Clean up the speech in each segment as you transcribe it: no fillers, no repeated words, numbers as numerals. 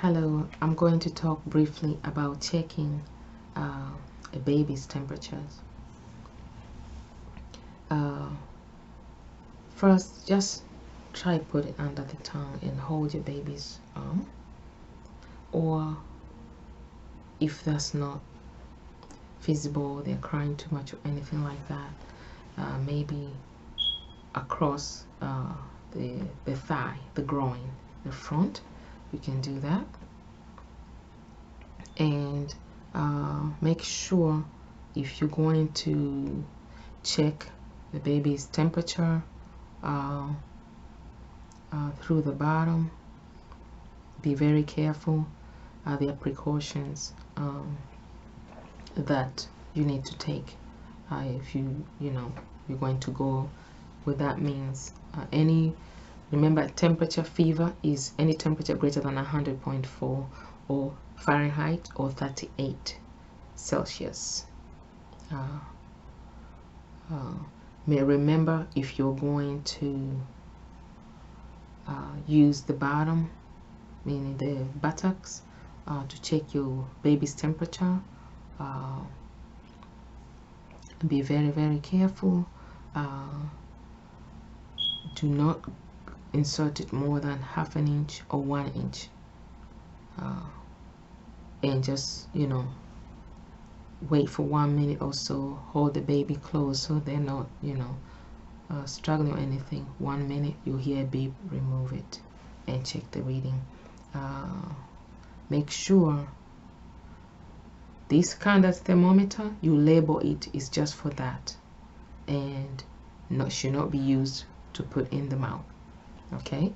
Hello, I'm going to talk briefly about checking a baby's temperatures. First, just try put it under the tongue and hold your baby's arm, or if that's not feasible, they're crying too much or anything like that, maybe across the thigh, the groin, the front, you can do that. And make sure if you're going to check the baby's temperature through the bottom, be very careful. There are precautions that you need to take if you're going to go with that means. Remember, temperature fever is any temperature greater than 100.4 or Fahrenheit or 38 Celsius. Remember, if you're going to use the bottom, meaning the buttocks, to check your baby's temperature, be very, very careful. Do not insert it more than ½ inch or 1 inch, and just wait for 1 minute or so. Hold the baby close so they're not struggling or anything. 1 minute, you'll hear a beep, remove it and check the reading. Make sure this kind of thermometer, you label it, is just for that and should not be used to put in the mouth, okay?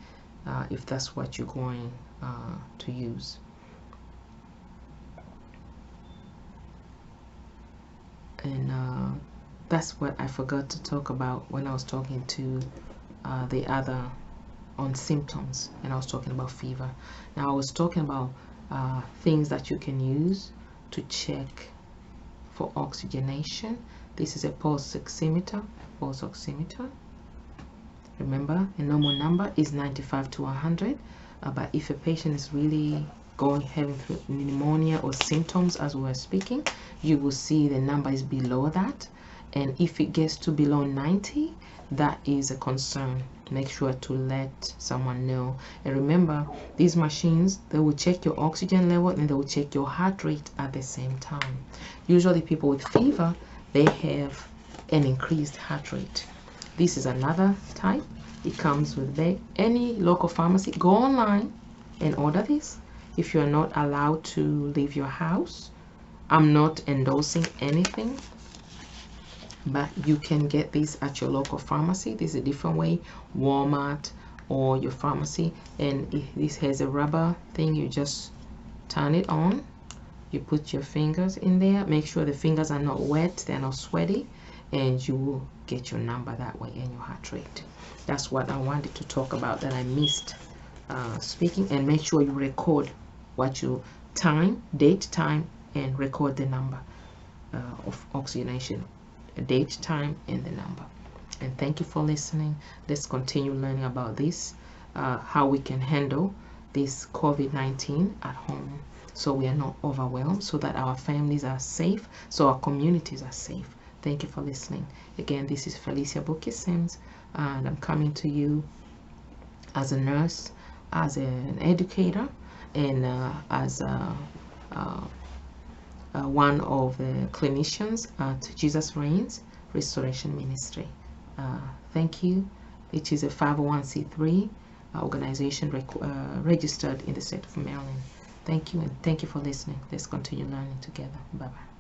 If that's what you're going to use. And that's what I forgot to talk about when I was talking to the other on symptoms, and I was talking about fever. Now I was talking about things that you can use to check for oxygenation. This is a pulse oximeter. Remember, the normal number is 95 to 100, but if a patient is really having pneumonia or symptoms as we were speaking, you will see the number is below that, and if it gets to below 90, that is a concern. Make sure to let someone know. And remember, these machines, they will check your oxygen level and they will check your heart rate at the same time. Usually people with fever, they have an increased heart rate. This is another type. It comes with any local pharmacy. Go online and order this if you are not allowed to leave your house. I'm not endorsing anything, but you can get this at your local pharmacy. This is a different way, Walmart or your pharmacy. And this has a rubber thing. You just turn it on, you put your fingers in there, make sure the fingers are not wet, they're not sweaty, and you will get your number that way and your heart rate. That's what I wanted to talk about that I missed speaking. And make sure you record what you date, time, and record the number of oxygenation, date, time, and the number. And thank you for listening. Let's continue learning about this, how we can handle this COVID-19 at home so we are not overwhelmed, so that our families are safe, so our communities are safe. Thank you for listening. Again, this is Felicia Bookie Sims, and I'm coming to you as a nurse, as an educator, and as one of the clinicians at Jesus Reigns Restoration Ministry. Thank you. It is a 501c3 organization registered in the state of Maryland. Thank you, and thank you for listening. Let's continue learning together. Bye-bye.